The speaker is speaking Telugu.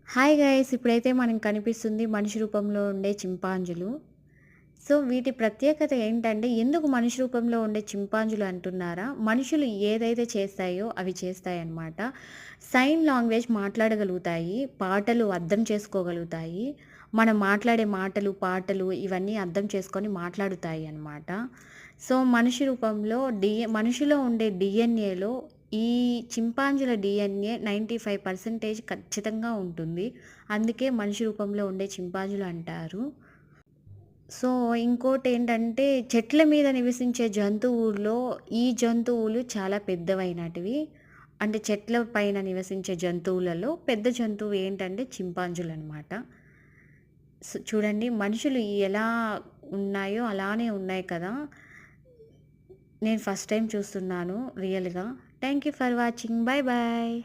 Hi guys! ఇప్పుడైతే మనకు కనిపిస్తుంది మనిషి రూపంలో ఉండే చింపాంజీలు. సో, వీటి ప్రత్యేకత ఏంటంటే, ఎందుకు మనిషి రూపంలో ఉండే చింపాంజీలు అంటున్నారా? మనుషులు ఏదైతే చేస్తాయో అవి చేస్తాయన్నమాట. Sign language మాట్లాడగలుగుతాయి. పాటలు అర్థం చేసుకోగలుగుతాయి. మనం మాట్లాడే మాటలు, పాటలు ఇవన్నీ అర్థం చేసుకొని మాట్లాడుతాయి అన్నమాట. సో, మనిషి రూపంలో మనిషిలో ఉండే డీఎన్ఏలో ఈ చింపాంజీల డీఎన్ఏ 95% ఖచ్చితంగా ఉంటుంది. అందుకే మనిషి రూపంలో ఉండే చింపాంజీలు అంటారు. సో, ఇంకోటేంటంటే చెట్ల మీద నివసించే జంతువుల్లో ఈ జంతువులు చాలా పెద్దవైనటివి. అంటే చెట్ల పైన నివసించే జంతువులలో పెద్ద జంతువు ఏంటంటే చింపాంజీలనమాట. చూడండి మనుషులు ఎలా ఉన్నాయో అలానే ఉన్నాయి కదా! నేను ఫస్ట్ టైమ్ చూస్తున్నాను రియల్‌గా. Thank you for watching. Bye bye.